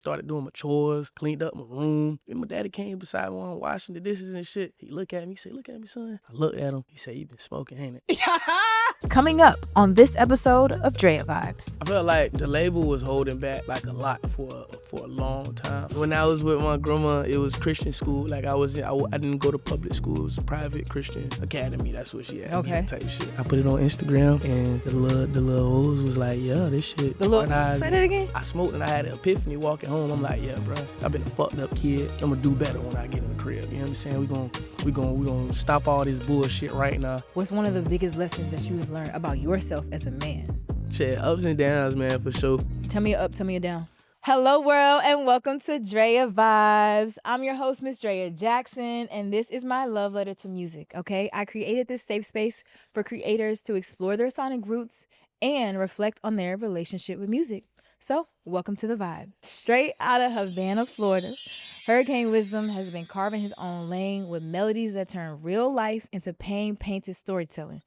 Started doing my chores, cleaned up my room. And my daddy came beside me while I'm washing the dishes and shit. He looked at me, he said, "Look at me, son." I looked at him. He said, "You been smoking, ain't it?" Coming up on this episode of Drea Vibes. I felt like the label was holding back like a lot for a long time. When I was with my grandma, it was Christian school. Like I didn't go to public school. It was a private Christian academy. That's what she had. Okay. Me, type shit. I put it on Instagram, and the little hoes was like, "Yeah, this shit." Say that again. I smoked and I had an epiphany walking home. I'm like, "Yeah, bro, I've been a fucked up kid. I'm gonna do better when I get in the crib." You know what I'm saying? We gonna stop all this bullshit right now. What's one of the biggest lessons that you have learned about yourself as a man? Shit, ups and downs, man, for sure. Tell me a up, tell me a down. Hello, world, and welcome to Drea Vibes. I'm your host, Miss Drea Jackson, and this is my love letter to music, okay? I created this safe space for creators to explore their sonic roots and reflect on their relationship with music. So, welcome to the vibe. Straight out of Havana, Florida, Hurricane Wisdom has been carving his own lane with melodies that turn real life into painted storytelling.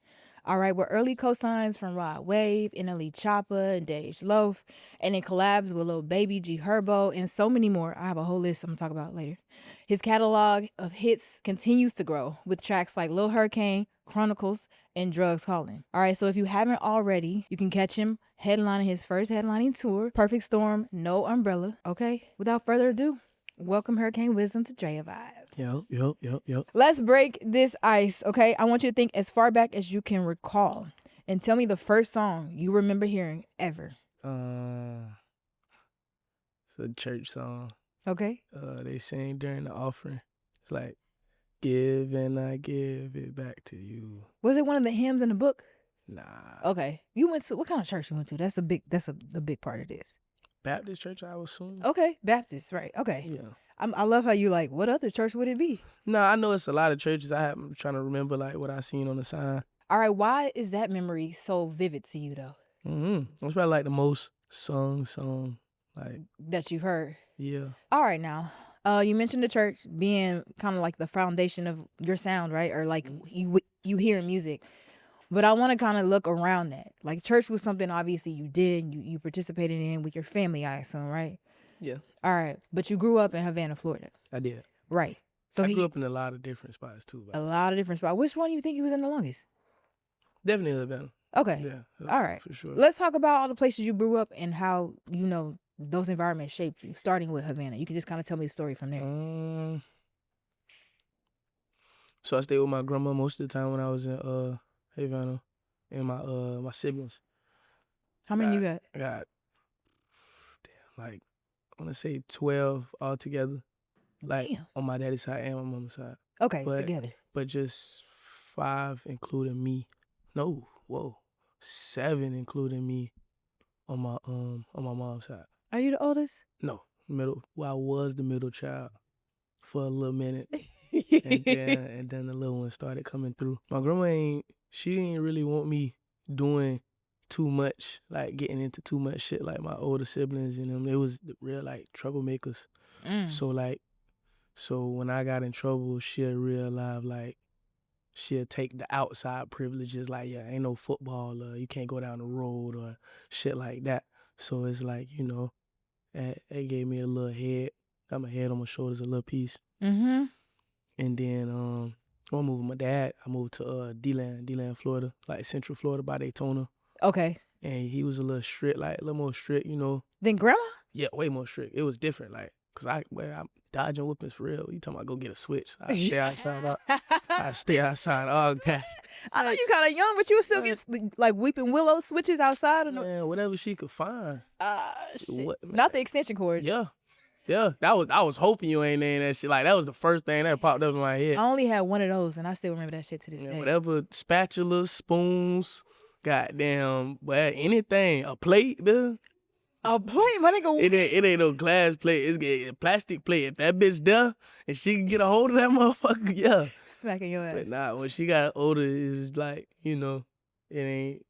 All right, with early cosigns from Rod Wave, NLE Choppa, and Dej Loaf, and then collabs with Lil Baby, G Herbo, and so many more. I have a whole list I'm going to talk about later. His catalog of hits continues to grow with tracks like Lil Hurricane, Chronicles, and Drugs Calling. All right, so if you haven't already, you can catch him headlining his first headlining tour, Perfect Storm, No Umbrella. Okay, without further ado, welcome Hurricane Wisdom to Drea Vibes. Yep. Let's break this ice, okay? I want you to think as far back as you can recall and tell me the first song you remember hearing ever. It's a church song. Okay. They sing during the offering. It's like, "Give and I give it back to you." Was it one of the hymns in the book? Nah. Okay. You went to, what kind of church you went to? That's a big part of this. Baptist church, I would assume. Okay, Baptist, right? Okay. Yeah. I love how you like, what other church would it be? No, I know it's a lot of churches. I'm trying to remember like what I seen on the sign. All right, why is that memory so vivid to you though? It's probably like the most song like that you've heard. Yeah. All right, now, you mentioned the church being kind of like the foundation of your sound, right? Or like you hearing music. But I want to kind of look around that. Like church was something obviously you did, you participated in with your family, I assume, right? Yeah. All right, but you grew up in Havana, Florida. I did. Right. So I grew up in a lot of different spots too. A lot of different spots. Which one do you think you was in the longest? Definitely Havana. Okay. Yeah. All right. For sure. Let's talk about all the places you grew up and how, those environments shaped you, starting with Havana. You can just kind of tell me the story from there. So I stayed with my grandma most of the time when I was in Havana, and my siblings. How many you got? I got, like, I want to say 12 altogether. Like, on my daddy's side and my mama's side. Okay, together. But just 5 including me. No, 7 including me on my mom's side. Are you the oldest? No, middle. Well, I was the middle child for a little minute. and then the little one started coming through. My grandma she didn't really want me doing too much, like getting into too much shit like my older siblings and them. They was real like troublemakers. So when I got in trouble, she'll realize like she'll take the outside privileges like, yeah, ain't no football, you can't go down the road or shit like that. So it's like, it gave me a little head. Got my head on my shoulders a little piece. Mm-hmm. And then I moved with my dad. I moved to Deland, Florida, like Central Florida by Daytona. Okay. And he was a little strict, like a little more strict, Than grandma? Yeah, way more strict. It was different, like, cause I'm dodging whoopings for real. You talking about go get a switch? I stay outside. I stay outside. Oh gosh. I know you kind of young, but you would still get like weeping willow switches outside, Man, whatever she could find. Shit. Not the extension cords. Yeah, I was hoping you ain't in that shit. Like that was the first thing that popped up in my head. I only had one of those, and I still remember that shit to this day. Whatever, spatulas, spoons, goddamn, anything, a plate, dude. A plate, my nigga. It ain't no glass plate. It's a plastic plate. If that bitch there and she can get a hold of that motherfucker, yeah. Smacking your ass. But nah, when she got older, it's like, it ain't,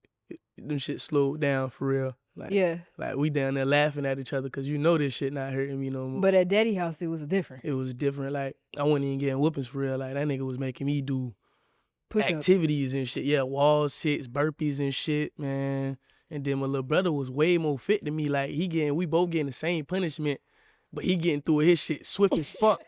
them shit slowed down for real. Like, yeah. Like, we down there laughing at each other because this shit not hurting me no more. But at daddy house, it was different. It was different. Like, I wasn't even getting whoopings for real. Like, that nigga was making me do push-ups, activities and shit. Yeah, wall sits, burpees and shit, man. And then my little brother was way more fit than me. Like, we both getting the same punishment. but he getting through his shit swift as fuck.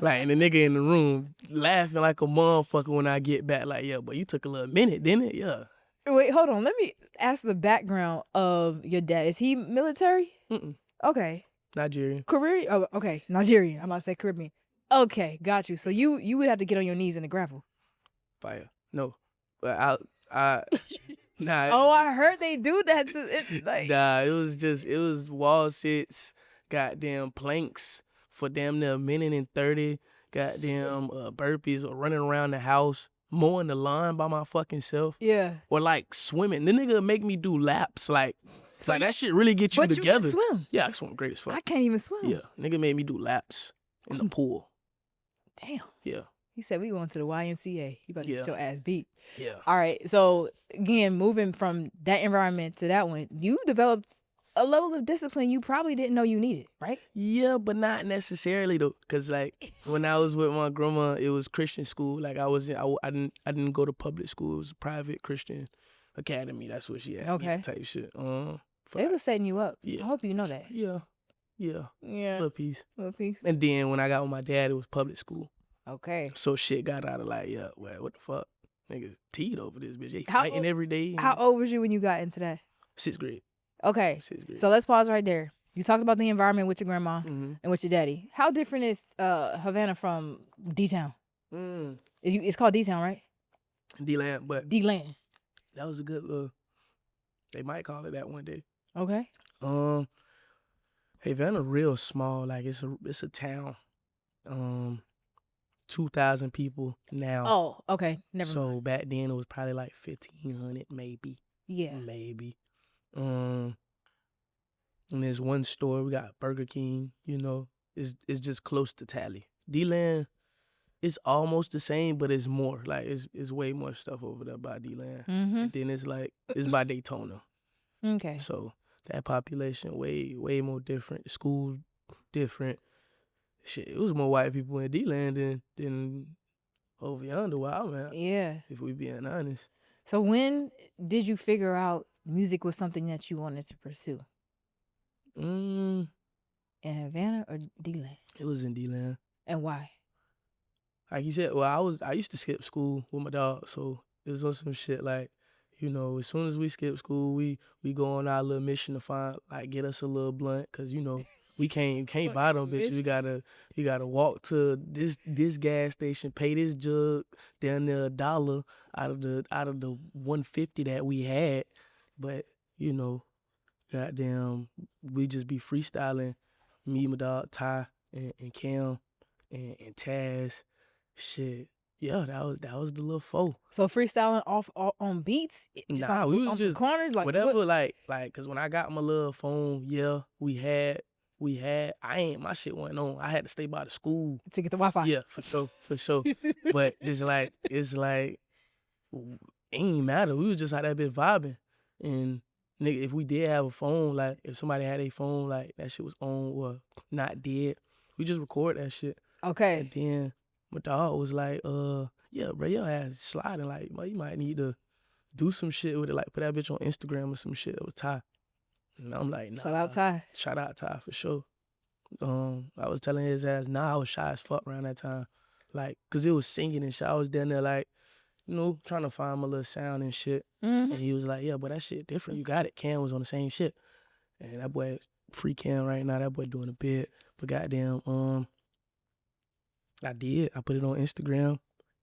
Like, and the nigga in the room laughing like a motherfucker when I get back. Like, yeah, but you took a little minute, didn't it? Yeah. Wait, hold on. Let me ask the background of your dad. Is he military? Mm-mm. Okay. Nigerian. Caribbean? Oh, okay. Nigerian. I'm about to say Caribbean. Okay, got you. So you would have to get on your knees in the gravel. Fire. No. But nah. Oh, I heard they do that. So it's like... Nah, it was wall sits, goddamn planks for damn near a minute and 30, goddamn burpees or running around the house, mowing the lawn by my fucking self. Yeah. Or like swimming. The nigga make me do laps. Like, so like that shit really get you together. But you can swim. Yeah, I swim great as fuck. I can't even swim. Yeah, nigga made me do laps in the pool. Damn. Yeah. He said we going to the YMCA. You about to get your ass beat. Yeah. All right. So again, moving from that environment to that one, you developed a level of discipline you probably didn't know you needed, right? Yeah, but not necessarily though, cause like when I was with my grandma, it was Christian school. Like I didn't go to public school. It was a private Christian academy. That's what she had. Okay. Type shit. They was setting you up. Yeah. I hope you know that. Yeah. Little piece. And then when I got with my dad, it was public school. Okay. So shit got out of like, yeah, well, what the fuck? Niggas teed over this bitch. They fighting every day. How old was you when you got into that? 6th grade. Okay. 6th grade. So let's pause right there. You talked about the environment with your grandma Mm-hmm. and with your daddy. How different is Havana from D-Town? It's called D-Town, right? Deland, but Deland. that was a good little. They might call it that one day. Okay. Havana real small. Like it's a town. 2,000 people now. Oh, okay. Never mind. So back then it was probably like 1,500 maybe. Yeah. Maybe. And there's one store, we got Burger King, you know. It's just close to Tally. D-Land, it's almost the same, but it's more. Like it's way more stuff over there by D-Land. Mm-hmm. And then it's by Daytona. Okay. So that population way more different. School different. Shit, it was more white people in D-Land than over yonder where I'm at. Yeah. If we being honest. So when did you figure out music was something that you wanted to pursue? In Havana or D-Land? It was in D-Land. And why? Like you said, well, I used to skip school with my dog, so it was on some shit like, you know, as soon as we skip school, we go on our little mission to find, like, get us a little blunt, cause you know we can't buy them bitches. You gotta walk to this gas station, pay this jug down there $1 out of the $1.50 that we had, but you know, goddamn, we just be freestyling. Me, my dog Ty, and Cam, and Taz, shit. Yeah, that was the little foe. So freestyling off on beats? Nah, we was just corners, like whatever, what? like, cause when I got my little phone, yeah, we had. My shit went on. I had to stay by the school To get the Wi-Fi. Yeah, for sure. But it's like, it ain't matter. We was just out that bit vibing, and nigga, if we did have a phone, like if somebody had a phone, like that shit was on or not dead, we just record that shit. Okay. And then my dog was like, yeah, bro, your ass sliding. Like, you might need to do some shit with it, like put that bitch on Instagram or some shit. It was Ty. And I'm like, nah. Shout out Ty. Shout out Ty for sure. I was telling his ass, I was shy as fuck around that time. Like, cause it was singing and shit. I was down there like, you know, trying to find my little sound and shit. Mm-hmm. And he was like, yeah, but that shit different. You got it. Cam was on the same shit. And that boy, free Cam right now, that boy doing a bit. But goddamn, I did. I put it on Instagram,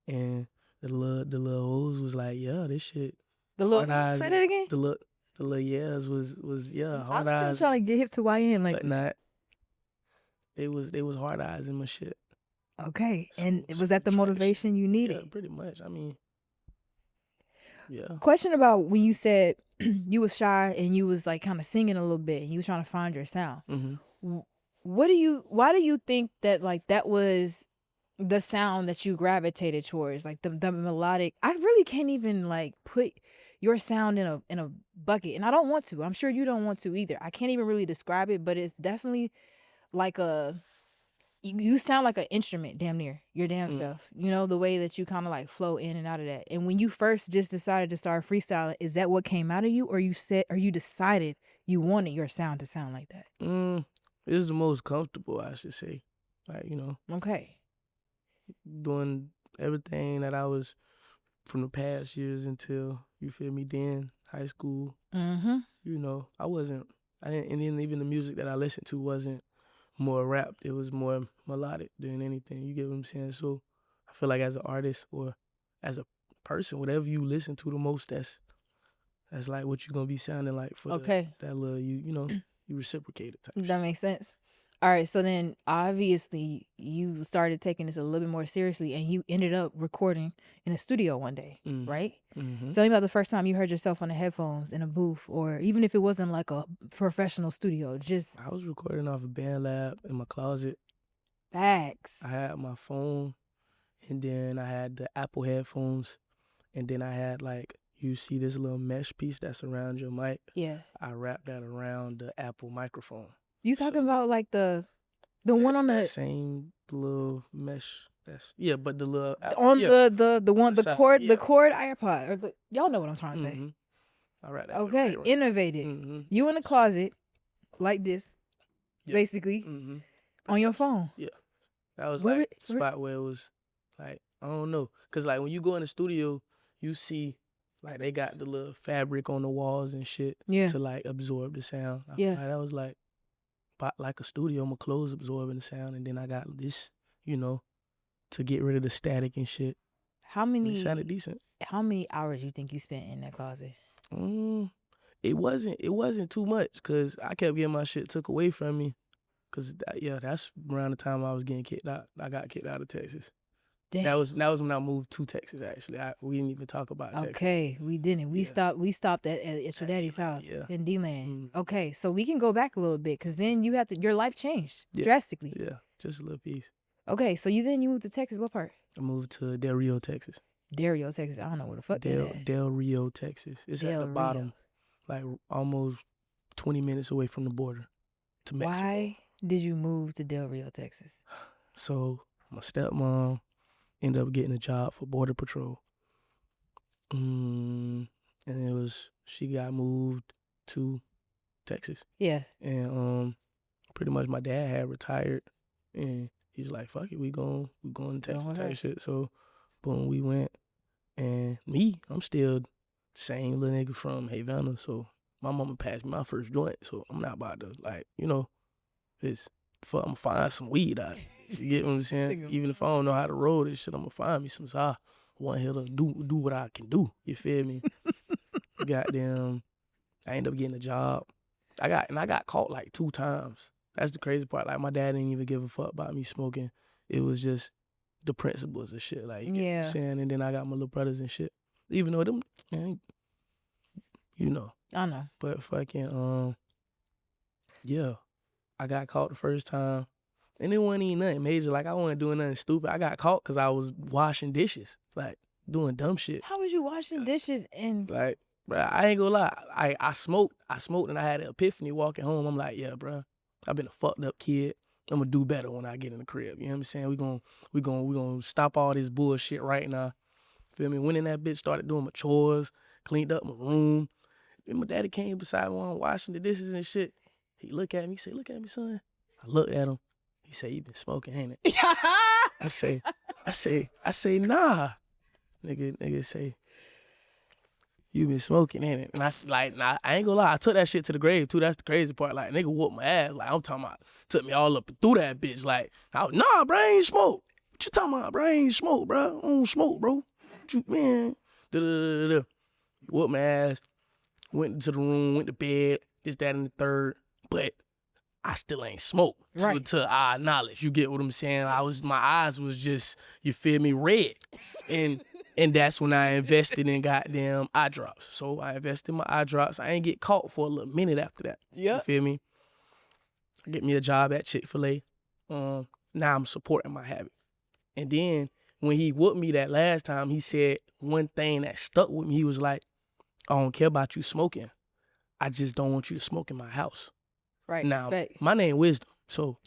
and the little hoes was like, yeah, this shit. The little, say that again? The little yeahs was yeah, hard eyes. I'm still trying to get hip to YN language. But not. They was hard eyes in my shit. Okay. And was that the motivation you needed? Yeah, pretty much. I mean, yeah. Question about when you said you was shy and you was like kind of singing a little bit and you was trying to find your sound. Mm-hmm. Why do you think that like that was the sound that you gravitated towards? Like the melodic, I really can't even like put your sound in a bucket, and I don't want to. I'm sure you don't want to either. I can't even really describe it, but it's definitely like you sound like an instrument, damn near your damn self. You know, the way that you kind of like flow in and out of that. And when you first just decided to start freestyling, is that what came out of you, or you decided you wanted your sound to sound like that? It was the most comfortable, I should say. Like, Okay. doing everything that I was from the past years until, you feel me, then high school. Mm-hmm. I didn't, and then even the music that I listened to wasn't more rap. It was more melodic than anything. You get what I'm saying? So I feel like as an artist or as a person, whatever you listen to the most, that's like what you're gonna be sounding like for that little you reciprocate it type shit. That makes sense. All right, so then obviously you started taking this a little bit more seriously, and you ended up recording in a studio one day, right? Mm-hmm. Tell me about the first time you heard yourself on the headphones in a booth, or even if it wasn't like a professional studio, just... I was recording off a BandLab in my closet. Facts. I had my phone, and then I had the Apple headphones, and then I had like, you see this little mesh piece that's around your mic? Yeah. I wrapped that around the Apple microphone. You talking about like the one on the same little mesh? But the little on the one the side, cord the cord iPod or y'all know what I'm trying to say. All right. Okay, right. Innovated. You in the closet like this, basically, on your phone. Yeah, that was like a spot where it was like, I don't know, cause like when you go in the studio, you see like they got the little fabric on the walls and shit to like absorb the sound. I feel like that was like a studio, my clothes absorbing the sound, and then I got this, to get rid of the static and shit. It sounded decent. How many hours you think you spent in that closet? It wasn't too much, cause I kept getting my shit took away from me, cause that's around the time I was getting kicked out. I got kicked out of Texas. Damn. That was when I moved to Texas. Actually, we didn't even talk about Texas. Okay, we didn't. We stopped at your daddy's house in Deland. Okay, so we can go back a little bit, because then your life changed drastically. Yeah, just a little piece. Okay, so you moved to Texas. What part? I moved to Del Rio, Texas. Del Rio, Texas. I don't know where the fuck Del Rio, Texas. It's at the bottom, like almost 20 minutes away from the border to Mexico. Why did you move to Del Rio, Texas? So my stepmom ended up getting a job for Border Patrol. And she got moved to Texas. Yeah. And pretty much my dad had retired, and he's like, fuck it, we going to Texas type shit. So boom, we went. And I'm still the same little nigga from Havana, so my mama passed me my first joint, so I'm not about to, like, I'm gonna find some weed out. You get what I'm saying? Even if I don't know how to roll this shit, I'm gonna find me some. So I want here to do what I can do. You feel me? Goddamn, I ended up getting a job. I got caught like 2 times. That's the crazy part. Like, my dad didn't even give a fuck about me smoking. It was just the principles of shit. Like, you get what I'm saying? And then I got my little brothers and shit. Even though them, man, I know. But fucking, I got caught the first time. And it wasn't even nothing major. Like, I wasn't doing nothing stupid. I got caught because I was washing dishes. Like, doing dumb shit. How was you washing dishes and... Like, bro, I ain't gonna lie. I smoked and I had an epiphany walking home. I'm like, yeah, bro, I've been a fucked up kid. I'm gonna do better when I get in the crib. You know what I'm saying? We gonna stop all this bullshit right now. Feel me? Went in that bitch, started doing my chores, cleaned up my room. And my daddy came beside me while I'm washing the dishes and shit. He looked at me, he said, look at me, son. I looked at him. He said, you been smoking, ain't it? I say, nah. Nigga say, you been smoking, ain't it? And I like, nah, I ain't gonna lie. I took that shit to the grave too. That's the crazy part. Like, nigga whooped my ass. Like, I'm talking about, took me all up through that bitch. Like, nah, bro, I ain't smoke. What you talking about, bro? I ain't smoke, bro. I don't smoke, bro. What you, man? Whooped my ass. Went into the room, went to bed. This, that, and the third. But I still ain't smoked to our knowledge. You get what I'm saying? My eyes was just, you feel me, red. And that's when I invested in goddamn eye drops. So I invested in my eye drops. I ain't get caught for a little minute after that. Yeah. You feel me? I get me a job at Chick-fil-A. Now I'm supporting my habit. And then when he whooped me that last time, he said one thing that stuck with me. He was like, I don't care about you smoking. I just don't want you to smoke in my house. Right, now, respect. My name Wisdom, so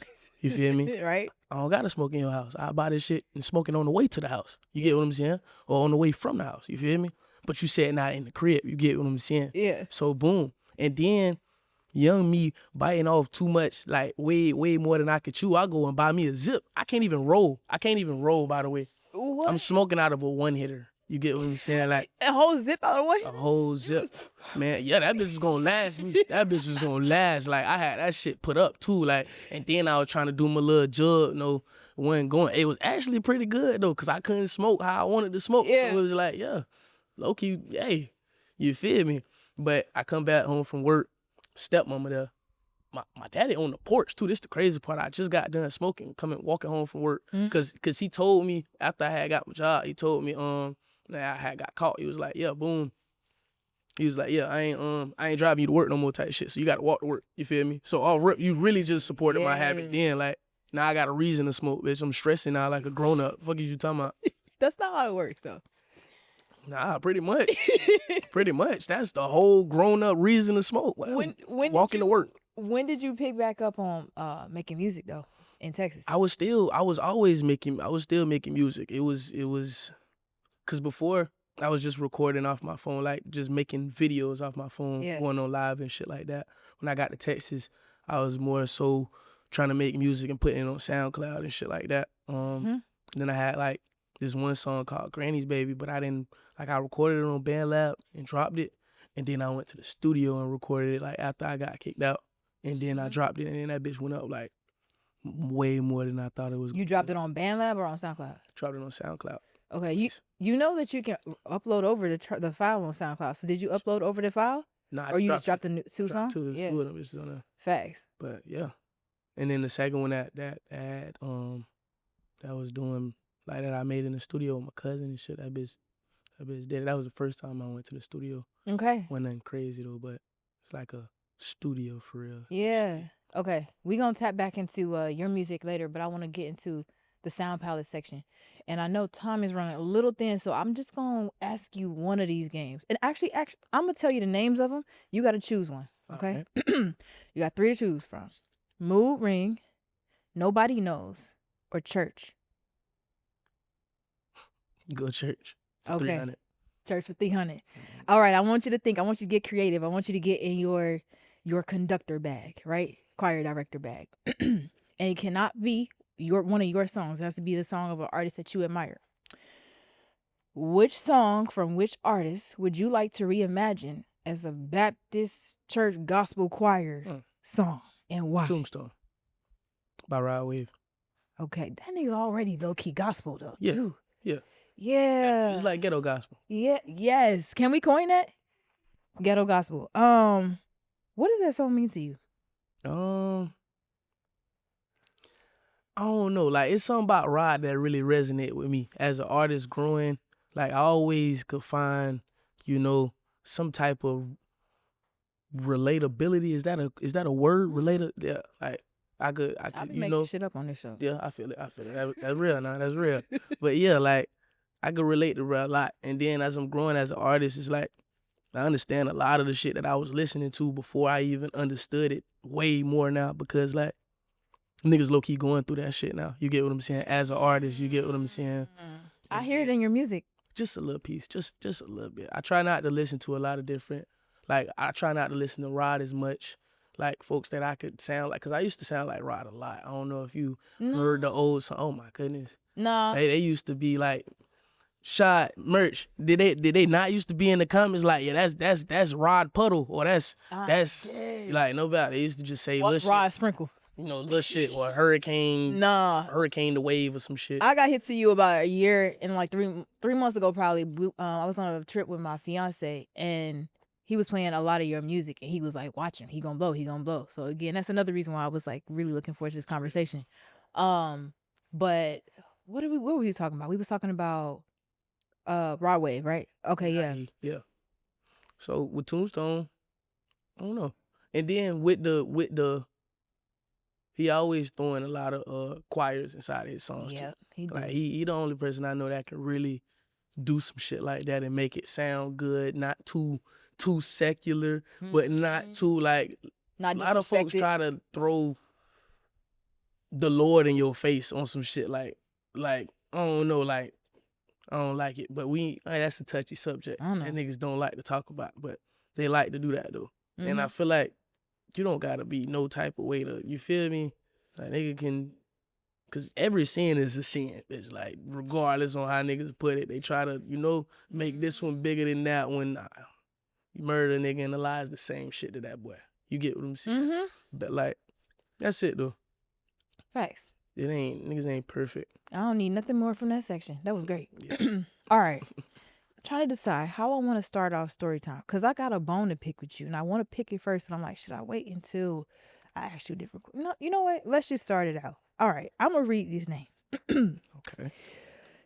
you feel me? Right. I don't gotta smoke in your house. I buy this shit and smoke it on the way to the house. You get what I'm saying? Or on the way from the house. You feel me? But you said not in the crib. You get what I'm saying? Yeah. So boom. And then young me biting off too much, like way more than I could chew. I go and buy me a zip. I can't even roll. By the way. What? I'm smoking out of a one hitter. You get what I'm saying? Like a whole zip out of one? A whole zip. Man, yeah, that bitch was gonna last me. That bitch was gonna last. Like I had that shit put up too. Like, and then I was trying to do my little jug, wasn't going. It was actually pretty good though, cause I couldn't smoke how I wanted to smoke. Yeah. So it was like, yeah, low key, hey, you feel me? But I come back home from work, stepmama there. My daddy on the porch too. This the crazy part. I just got done smoking, walking home from work. Cause he told me after I had got my job, he told me that I had got caught. He was like, yeah, boom. He was like, yeah, I ain't driving you to work no more type shit. So you got to walk to work. You feel me? So you really just supported my habit. Then like now I got a reason to smoke, bitch. I'm stressing now like a grown up. Fuck is you talking about? That's not how it works though. Nah, pretty much. Pretty much. That's the whole grown up reason to smoke. Well, when walking to work. When did you pick back up on making music though in Texas? I was still making music. It was cause before I was just recording off my phone, like just making videos off my phone, going on live and shit like that. When I got to Texas, I was more so trying to make music and putting it on Soundcloud and shit like that. Then I had like this one song called Granny's Baby, but I recorded it on BandLab and dropped it. And then I went to the studio and recorded it like after I got kicked out. And then I dropped it, and then that bitch went up like way more than I thought it was. You dropped it on BandLab or on SoundCloud? Dropped it on SoundCloud. Okay, you know that you can upload over the file on SoundCloud. So did you upload over the file? Nah, or you just dropped the two songs? Two of them bitches on there. Facts. But yeah, and then the second one that was doing like that I made in the studio with my cousin and shit. That bitch did it. That was the first time I went to the studio. Okay. Wasn't nothing crazy though, but it's like a studio for real. Yeah. Okay. We gonna tap back into your music later, but I want to get into the sound palette section. And I know time is running a little thin, so I'm just gonna ask you one of these games. And actually, I'm gonna tell you the names of them. You got to choose one. Okay. You got 3 to choose from: Mood Ring, Nobody Knows, or Church. Go Church. Okay. 300. Church for 300. All right. I want you to think. I want you to get creative. I want you to get in your conductor bag, right? Choir director bag. And it cannot be one of your songs. It has to be the song of an artist that you admire. Which song from which artist would you like to reimagine as a Baptist church gospel choir song, and why? Tombstone by Rod Wave. Okay, that nigga already low-key gospel though, yeah. too. Yeah. Yeah. It's like ghetto gospel. Yeah. Yes. Can we coin that? Ghetto gospel. What does that song mean to you? I don't know. Like, it's something about Rod that really resonate with me as an artist growing. Like, I always could find, some type of relatability. Is that a word? Related? Yeah. Like, I could, be making shit up on this show. Yeah, I feel it. That's real now. That's real. But yeah, like, I could relate to Rod a lot. And then as I'm growing as an artist, it's like, I understand a lot of the shit that I was listening to before I even understood it way more now, because like niggas low key going through that shit now. You get what I'm saying? As an artist, you get what I'm saying? I hear it in your music. Just a little piece, just a little bit. I try not to listen to a lot of different, like I try not to listen to Rod as much, like folks that I could sound like, cause I used to sound like Rod a lot. I don't know if you heard the old song. Oh my goodness. No. They used to be like, Shot merch. Did they not used to be in the comments like, yeah, that's Rod Puddle, or that's like nobody. They used to just say little Rod shit, Sprinkle. Little shit, or Hurricane the Wave or some shit. I got hip to you about a year and like 3 months ago probably. I was on a trip with my fiance and he was playing a lot of your music and he was like, watch him, he gonna blow. So again, that's another reason why I was like really looking forward to this conversation. But what were we talking about? We was talking about Rod Wave, right? Okay, yeah. Yeah. So with Tombstone, I don't know. And then with the he always throwing a lot of choirs inside his songs too. He do. Like he the only person I know that can really do some shit like that and make it sound good, not too secular, but not too like not a lot of folks try to throw the Lord in your face on some shit like I don't know, like I don't like it, but that's a touchy subject that niggas don't like to talk about, but they like to do that though. And I feel like you don't gotta be no type of way to, you feel me? Like nigga can, cause every sin is a sin. It's like, regardless on how niggas put it, they try to, make this one bigger than that one. Nah. You murder a nigga and the lie is the same shit to that boy. You get what I'm saying? Mm-hmm. But like, that's it though. Facts. Niggas ain't perfect. I don't need nothing more from that section. That was great. Yeah. All right. Trying to decide how I want to start off story time, because I got a bone to pick with you and I want to pick it first, but I'm like, should I wait until I ask you different? No, you know what? Let's just start it out. All right. I'm going to read these names. Okay.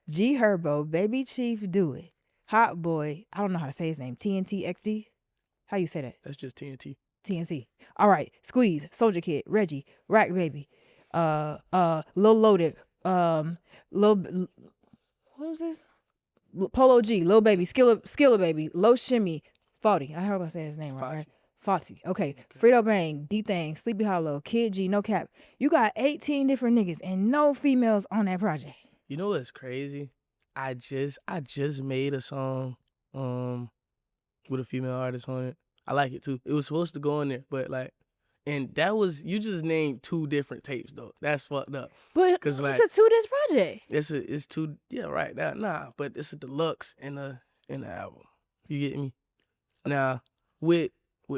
G Herbo, Baby Chief, Do It. Hot Boy, I don't know how to say his name. TNT XD? How you say that? That's just TNT. TNC. All right. Squeeze, Soldier Kid, Reggie, Rack Baby, Lil Loaded, Lil, what was this? Polo G, Lil Baby, Skilla Baby, Low Shimmy, Faulty. I heard about saying his name right? Foxy. Okay. Frito Bang, D-Thang, Sleepy Hollow, Kid G, No Cap. You got 18 different niggas and no females on that project. You know what's crazy? I just made a song with a female artist on it. I like it too. It was supposed to go on there, but like, and that was, you just named 2 different tapes though. That's fucked up. But it's like, a 2-disc project. It's 2, yeah, right. Nah, but it's a deluxe in the album. You get me? Now, with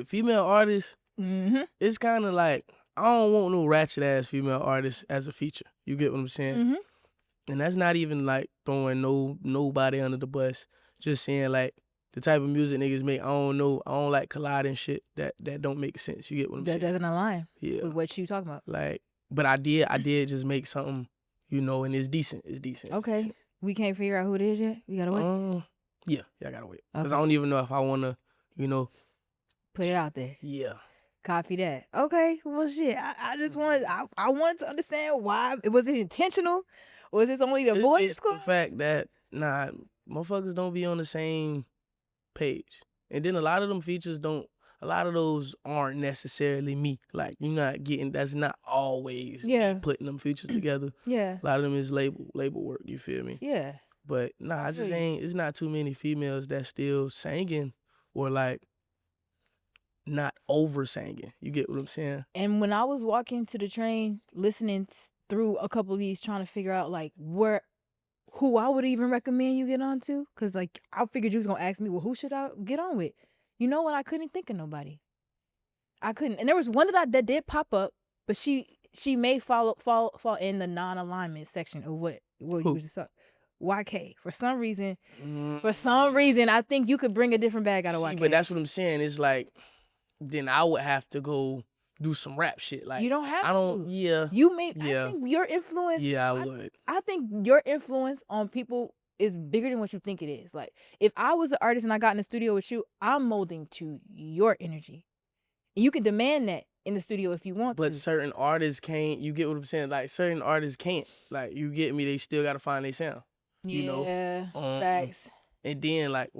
female artists, it's kind of like, I don't want no ratchet ass female artist as a feature. You get what I'm saying? Mm-hmm. And that's not even like throwing nobody under the bus. Just saying like the type of music niggas make, I don't know. I don't like colliding shit that don't make sense. You get what I'm saying? That doesn't align with what you talking about. Like, but I did just make something, and it's decent. It's decent. Okay. It's decent. We can't figure out who it is yet? We gotta wait? Yeah, I gotta wait. Because I don't even know if I want to, put it out there. Yeah. Copy that. Okay. Well, shit. I just wanted, I wanted to understand why. Was it intentional? Was this only the boys' just club? The fact that, motherfuckers don't be on the same page. And then a lot of them features a lot of those aren't necessarily me. Like, you're not getting, that's not always me putting them features together. Yeah. A lot of them is label work, you feel me? Yeah. But I just ain't, it's not too many females that still singing or like not over singing. You get what I'm saying? And when I was walking to the train, listening through a couple of these, trying to figure out like who I would even recommend you get on to, because like I figured you was gonna ask me, well, who should I get on with? You know what? I couldn't think of nobody. I couldn't. And there was one that did pop up, but she may fall in the non-alignment section of what you was just talking. YK. For some reason, I think you could bring a different bag out of YK. But that's what I'm saying. It's like, then I would have to go do some rap shit. Like, you don't have to. Yeah. You may. Yeah. I think your influence. Yeah, I would. I think your influence on people is bigger than what you think it is. Like, if I was an artist and I got in the studio with you, I'm molding to your energy. You can demand that in the studio if you want to. But certain artists can't. You get what I'm saying? Like, certain artists can't. Like, you get me? They still got to find their sound. Yeah, facts. And then, like,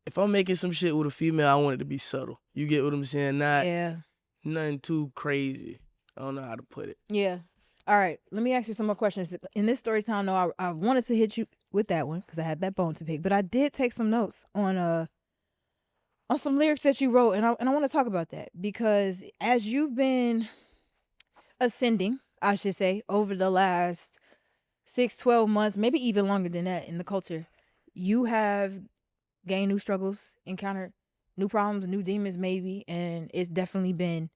if I'm making some shit with a female, I want it to be subtle. You get what I'm saying? Nothing too crazy. I don't know how to put it. Yeah. All right. Let me ask you some more questions. In this story time, though, I wanted to hit you with that one because I had that bone to pick. But I did take some notes on some lyrics that you wrote, and I want to talk about that because as you've been ascending, I should say, over the last 6-12 months, maybe even longer than that in the culture, you have gained new struggles, encountered new problems, new demons maybe, and it's definitely been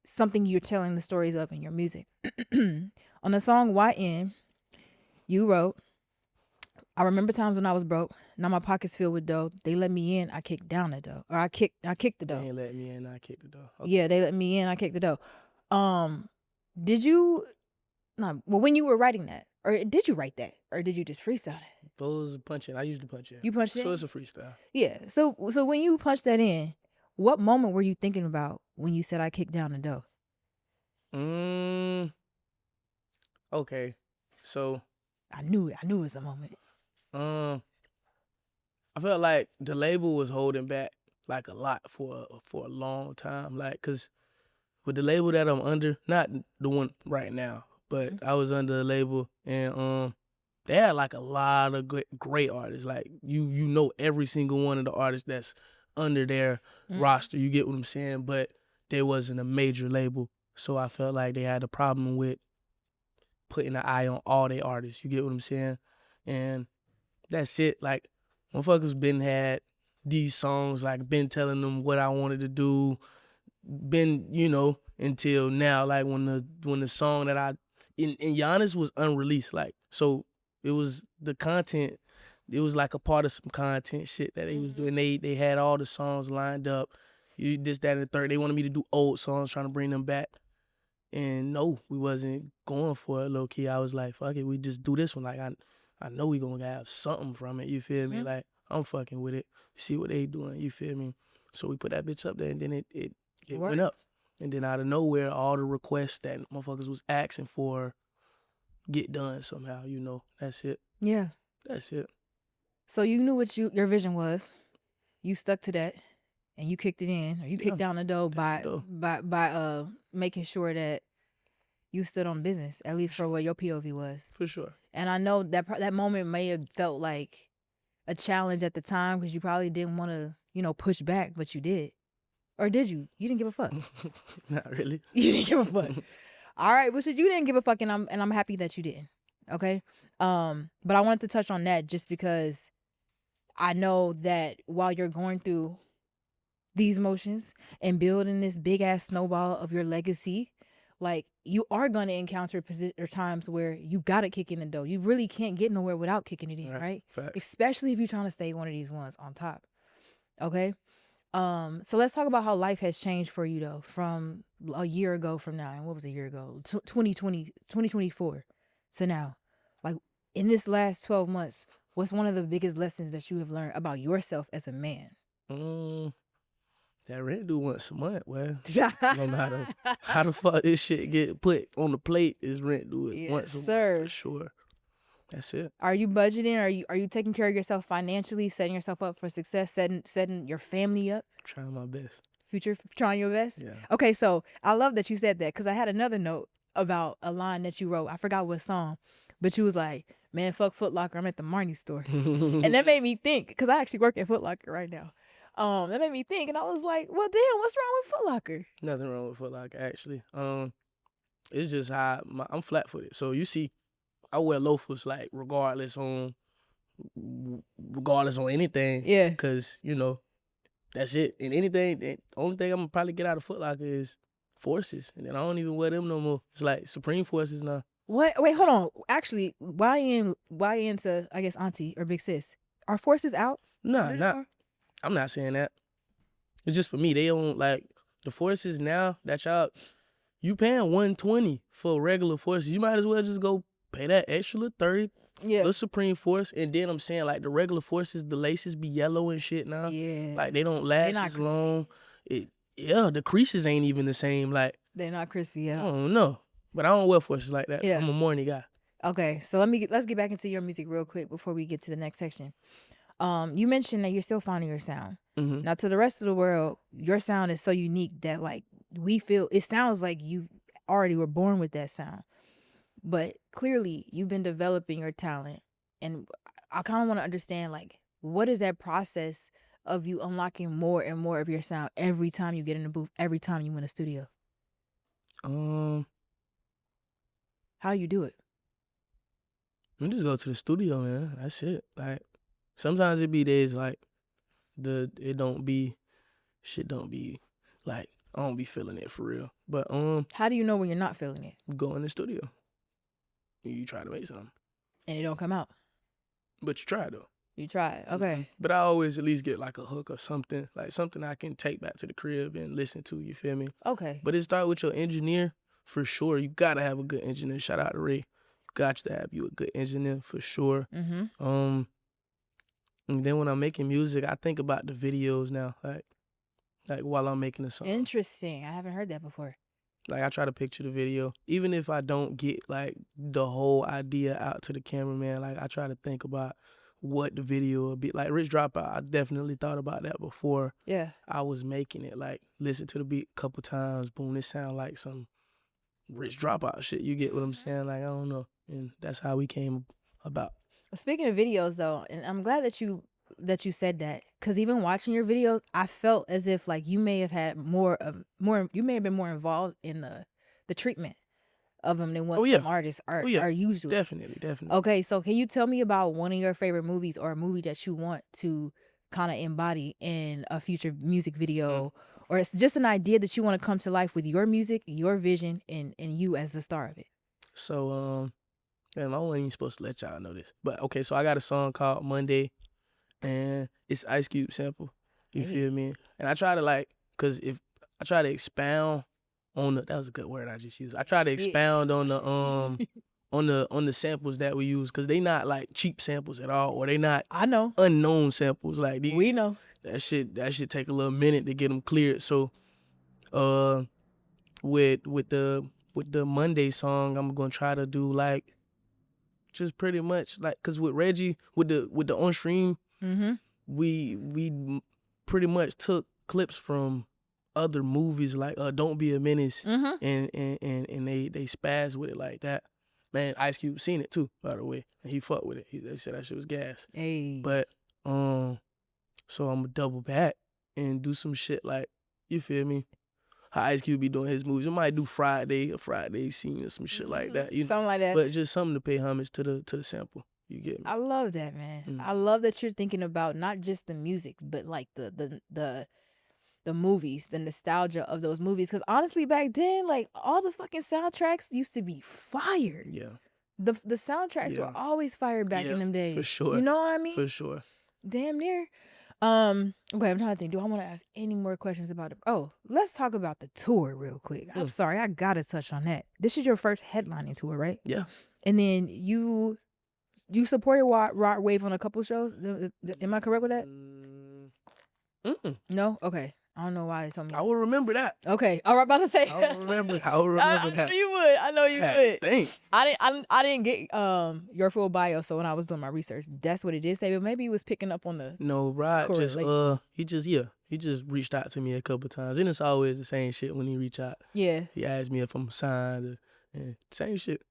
something you're telling the stories of in your music. On the song YN, you wrote, I remember times when I was broke, now my pockets filled with dough. They let me in, I kicked down the dough. Or I kicked the dough. They let me in, I kicked the dough. Okay. Yeah, they let me in, I kicked the dough. When you were writing that, or did you write that? Or did you just freestyle it? Those punching. I usually punch in. You punched it? So it's a freestyle. Yeah. So when you punched that in, what moment were you thinking about when you said I kicked down the dough? Okay. So I knew it was a moment. I felt like the label was holding back like a lot for a long time. Like, cause with the label that I'm under, not the one right now, but I was under a label and they had like a lot of great artists. Like you know every single one of the artists that's under their roster. You get what I'm saying? But they wasn't a major label. So I felt like they had a problem with putting an eye on all their artists. You get what I'm saying? And that's it. Like, motherfuckers been had these songs, like, been telling them what I wanted to do, been, you know, until now. Like, when the song that and Giannis was unreleased. Like, so it was the content, it was like a part of some content shit that they was doing. They had all the songs lined up. This, that, and the third. They wanted me to do old songs, trying to bring them back. And no, we wasn't going for it, low key. I was like, fuck it, we just do this one. Like, I know we gonna have something from it, you feel me? Like, I'm fucking with it. See what they doing, you feel me? So we put that bitch up there, and then it went up. And then out of nowhere, all the requests that motherfuckers was asking for get done somehow, you know. That's it. Yeah. That's it. So you knew what your vision was. You stuck to that, and you kicked it in, or you kicked down the door by making sure that you stood on business, at least for what your POV was. For sure. And I know that moment may have felt like a challenge at the time because you probably didn't want to, you know, push back, but you did. Or did you? You didn't give a fuck. Not really. You didn't give a fuck. All right, well, shit, you didn't give a fuck, and I'm happy that you didn't. Okay. But I wanted to touch on that just because I know that while you're going through these motions and building this big ass snowball of your legacy, like, you are going to encounter times where you got to kick in the door. You really can't get nowhere without kicking it in, right? Fact. Especially if you're trying to stay one of these ones on top. Okay? So let's talk about how life has changed for you, though, from a year ago from now. And what was a year ago? 2024 to now. Like, in this last 12 months, what's one of the biggest lessons that you have learned about yourself as a man? That rent due once a month, well, no matter how the fuck this shit get put on the plate, is rent due once a month for sure. That's it. Are you budgeting? Are you taking care of yourself financially, setting yourself up for success, setting your family up? Trying my best. Future, trying your best? Yeah. Okay, so I love that you said that because I had another note about a line that you wrote. I forgot what song, but you was like, man, fuck Foot Locker, I'm at the Marnie store. And that made me think, because I actually work at Foot Locker right now. That made me think, and I was like, well, damn, what's wrong with Foot Locker? Nothing wrong with Foot Locker, actually. It's just how I'm flat-footed. So you see, I wear loafers, like, regardless on anything. Yeah. Because, you know, that's it. And anything, the only thing I'm going to probably get out of Foot Locker is Forces. And then I don't even wear them no more. It's like Supreme Forces now. What? Wait, hold on. Actually, why into, I guess, auntie or big sis? Are Forces out? Nah, I'm not saying that. It's just for me. They don't, like, the Forces now that y'all, you paying $120 for regular Forces. You might as well just go pay that extra little $30, the Supreme Force. And then I'm saying, like, the regular Forces, the laces be yellow and shit now. Yeah. Like, they don't last as long. The creases ain't even the same. Like, they're not crispy at all. I don't know. But I don't wear Forces like that. Yeah. I'm a morning guy. Okay, so let's get back into your music real quick before we get to the next section. You mentioned that you're still finding your sound. Mm-hmm. Now, to the rest of the world, your sound is so unique that, like, we feel it sounds like you already were born with that sound. But clearly, you've been developing your talent, and I kind of want to understand, like, what is that process of you unlocking more and more of your sound every time you get in the booth, every time you in the studio? How do you do it? We just go to the studio, man. That's it. Like, sometimes it be days like shit don't be like, I don't be feeling it for real. But how do you know when you're not feeling it? Go in the studio. You try to make something. And it don't come out. But you try though. You try. Okay. But I always at least get like a hook or something. Like something I can take back to the crib and listen to, you feel me? Okay. But it start with your engineer for sure. You gotta have a good engineer. Shout out to Ray. Got to have you a good engineer for sure. Mm-hmm. And then when I'm making music, I think about the videos now, like while I'm making the song. Interesting. I haven't heard that before. Like, I try to picture the video. Even if I don't get, like, the whole idea out to the cameraman, like, I try to think about what the video will be. Like, Rich Dropout, I definitely thought about that before I was making it. Like, listen to the beat a couple times, boom, this sound like some Rich Dropout shit. You get what I'm saying? Like, I don't know. And that's how we came about. Speaking of videos, though, and I'm glad that you that you said that, because even watching your videos, I felt as if like you may have had you may have been more involved in the treatment of them than what some artists are usually. Definitely. Okay, so can you tell me about one of your favorite movies or a movie that you want to kind of embody in a future music video, or it's just an idea that you want to come to life with your music, your vision, and you as the star of it? So, damn, I wasn't even supposed to let y'all know this. But, okay, so I got a song called Monday, and it's Ice Cube sample. You feel me? And I try to, like, because if I try to expound on that was a good word I just used. I try to expound on the on the samples that we use, because they not like cheap samples at all, or they not unknown samples like these. We know that shit take a little minute to get them cleared. So with the Monday song, I'm gonna try to do like just pretty much like, because with Reggie with the on stream, we pretty much took clips from other movies like Don't Be a Menace, and they spaz with it like that. Man, Ice Cube seen it too, by the way, and he fucked with it. They said that shit was gas. Hey. But so I'm gonna double back and do some shit like, you feel me, how Ice Cube be doing his movies. I might do a Friday scene or some shit like that. Something like that. But just something to pay homage to the sample. You get me? I love that, man. I love that you're thinking about not just the music, but like the movies, the nostalgia of those movies. Because honestly, back then, like all the fucking soundtracks used to be fire. Yeah. The soundtracks were always fire back in them days. For sure. You know what I mean? For sure. Damn near. Okay, I'm trying to think. Do I want to ask any more questions about it? Oh, let's talk about the tour real quick. I'm sorry, I gotta touch on that. This is your first headlining tour, right? Yeah. And then you supported Rod Wave on a couple shows. Am I correct with that? No? Okay. I don't know why they told me. I will remember that. Okay. I was about to say. I will remember that. I know you would. I know you would. Thanks. I didn't get your full bio, so when I was doing my research, that's what it did say. But maybe he was picking up on the Rod he just reached out to me a couple times, and it's always the same shit when he reach out. Yeah. He asked me if I'm signed, and same shit.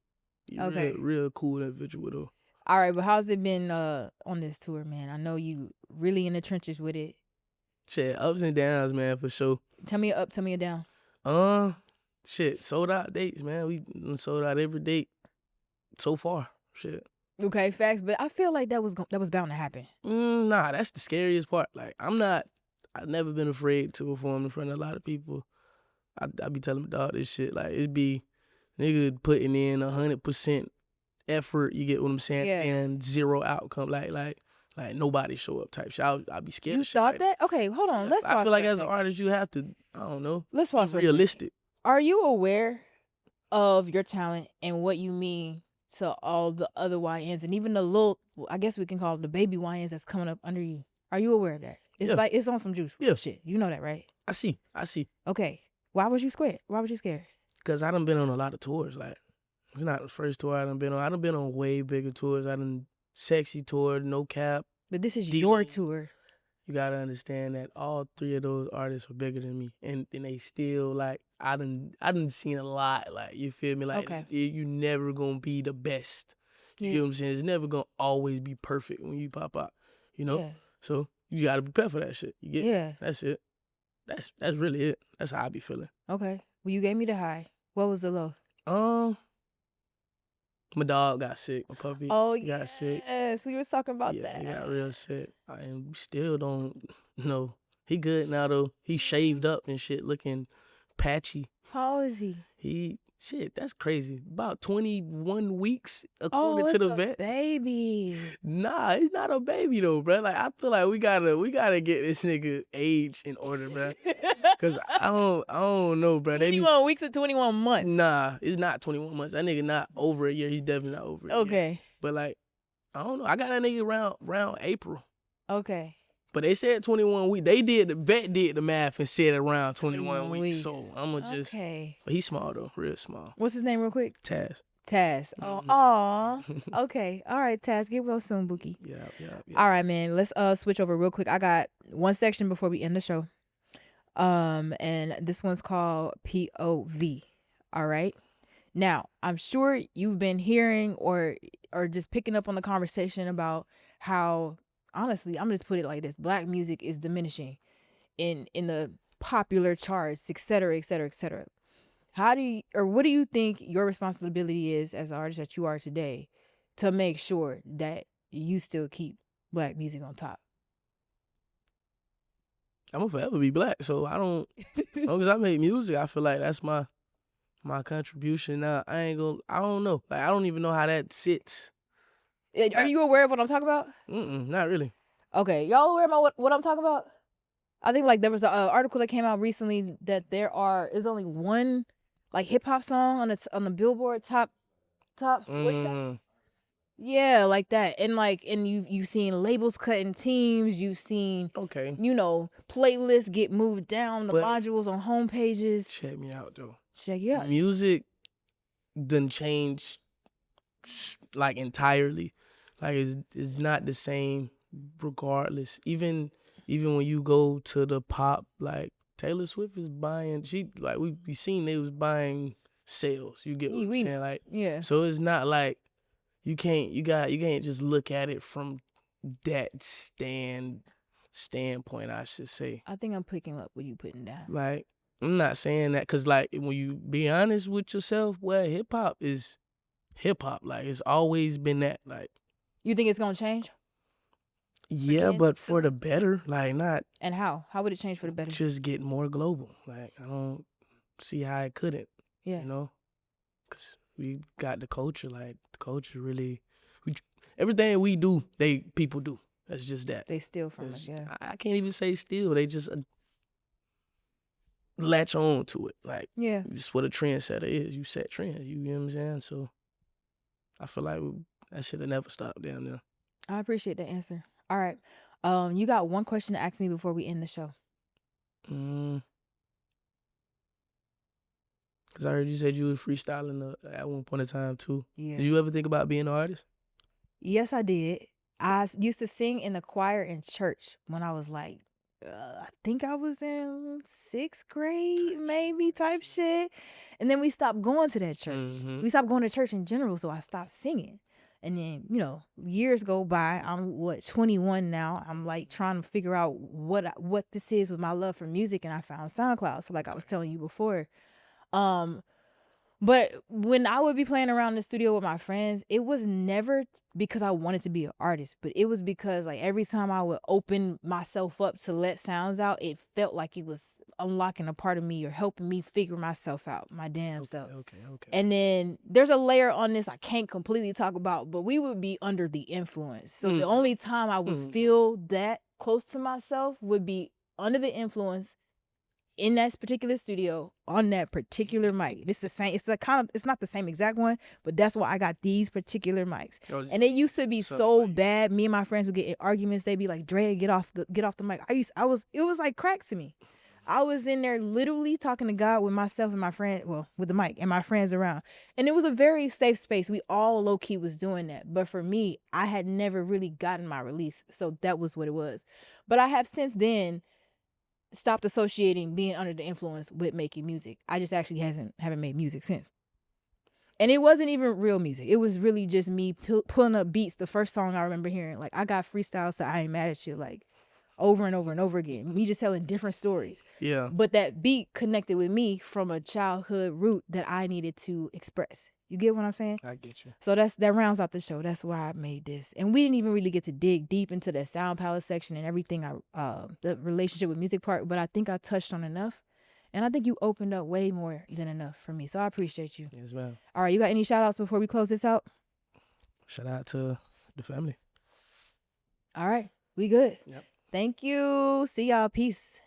Okay. Real cool individual though. All right, but how's it been on this tour, man? I know you really in the trenches with it. Shit, ups and downs, man, for sure. Tell me a up, tell me a down. Shit, sold out dates, man. We sold out every date so far. Shit. Okay, facts, but I feel like that was bound to happen. Nah, that's the scariest part. Like, I've never been afraid to perform in front of a lot of people. I be telling my dog this shit. Like, it be nigga putting in 100% effort, you get what I'm saying, and zero outcome. Like nobody show up type shit. I'll be scared. You thought that? Okay, hold on. Let's pause. I feel like as an artist, you have to, I don't know. Let's pause for realistic. Are you aware of your talent and what you mean to all the other YNs and even the little, I guess we can call it the baby YNs that's coming up under you? Are you aware of that? It's like it's on some juice shit. You know that, right? I see. Okay. Why was you scared? Because I done been on a lot of tours. Like, it's not the first tour I done been on. I done been on way bigger tours. I done Sexy tour, No Cap. But this is your tour. You gotta understand that all three of those artists are bigger than me, and they still like I done seen a lot. Like, you feel me? Like, you never gonna be the best. You know what I'm saying? It's never gonna always be perfect when you pop out. You know? Yeah. So you gotta prepare for that shit. You get? Yeah. That's it. That's really it. That's how I be feeling. Okay. Well, you gave me the high. What was the low? My dog got sick. My puppy got sick. Yes, we was talking about that. Yeah, he got real sick. And we still don't know. He good now, though. He shaved up and shit, looking patchy. How old is he? That's crazy. About 21 weeks, according to the vet. Baby. Nah, he's not a baby, though, bro. Like, I feel like we gotta get this nigga age in order, bro. Cause I don't know, bro. 21 weeks or 21 months? Nah, it's not 21 months. That nigga not over a year. He's definitely not over a year. Okay. But like, I don't know. I got that nigga around April. Okay. But they said 21 weeks. The vet did the math and said around 21 weeks. So I'm gonna just. Okay. But he's small though, real small. What's his name, real quick? Taz. Oh, aw. Okay. All right, Taz. Get well soon, Bookie. Yeah. All right, man. Let's switch over real quick. I got one section before we end the show. And this one's called POV. All right. Now, I'm sure you've been hearing or just picking up on the conversation about how honestly, I'm just put it like this: Black music is diminishing in the popular charts, et cetera, et cetera, et cetera. What do you think your responsibility is as an artist that you are today to make sure that you still keep Black music on top? I'm gonna forever be Black, so I don't. As long as I make music, I feel like that's my contribution. Now I don't know. Like I don't even know how that sits. Are you aware of what I'm talking about? Not really. Okay, y'all aware about what I'm talking about? I think like there was an article that came out recently that is only one like hip hop song on the Billboard top. Yeah, like that. And you've seen labels cutting teams, you've seen playlists get moved down, the modules on home pages. Check me out though. Check you out. Music done changed like entirely. Like it's not the same regardless. Even when you go to the pop, like Taylor Swift is buying, we seen they was buying sales. You get what I'm saying? Like, yeah. So it's not like you can't just look at it from that standpoint, I should say. I think I'm picking up what you putting down. Like, I'm not saying that because, like, when you be honest with yourself, well, hip hop is hip hop. Like, it's always been that. Like, you think it's gonna change? Yeah, but for the better, like not. And how? How would it change for the better? Just get more global. Like I don't see how it couldn't. Yeah. You know, because we got the culture. Like the culture really, everything we do, people do. That's just that. They steal from us. Yeah. I can't even say steal. They just latch on to it. Like it's what a trendsetter is. You set trends. You know what I'm saying? So I feel like that should have never stopped down there. I appreciate that answer. All right. You got one question to ask me before we end the show. Because I heard you said you were freestyling at one point in time too. Yeah. Did you ever think about being an artist? Yes, I did. I used to sing in the choir in church when I was like, I think I was in 6th grade, maybe type shit. And then we stopped going to that church. Mm-hmm. We stopped going to church in general, so I stopped singing. And then, years go by. I'm 21 now. I'm like trying to figure out what this is with my love for music, and I found SoundCloud. So like I was telling you before, but when I would be playing around in the studio with my friends, it was never because I wanted to be an artist, but it was because like every time I would open myself up to let sounds out, it felt like it was unlocking a part of me or helping me figure myself out, my damn self. Okay. And then there's a layer on this I can't completely talk about, but we would be under the influence. So the only time I would feel that close to myself would be under the influence in that particular studio on that particular mic. It's the same. It's not the same exact one, but that's why I got these particular mics. And it used to be so bad. Me and my friends would get in arguments. They'd be like, "Drea, get off the mic." It was like crack to me. I was in there literally talking to God with myself and my friend, with the mic and my friends around. And it was a very safe space. We all low key was doing that. But for me, I had never really gotten my release. So that was what it was. But I have since then stopped associating being under the influence with making music. I just actually haven't made music since. And it wasn't even real music. It was really just me pulling up beats. The first song I remember hearing, like I got freestyles, so I Ain't Mad at You, like over and over and over again. Me just telling different stories. Yeah. But that beat connected with me from a childhood root that I needed to express. You get what I'm saying? I get you. So that rounds out the show. That's why I made this. And we didn't even really get to dig deep into the sound palette section and everything, the relationship with music part, but I think I touched on enough. And I think you opened up way more than enough for me. So I appreciate you. Yes, ma'am. All right, you got any shout outs before we close this out? Shout out to the family. All right, we good. Yep. Thank you. See y'all. Peace.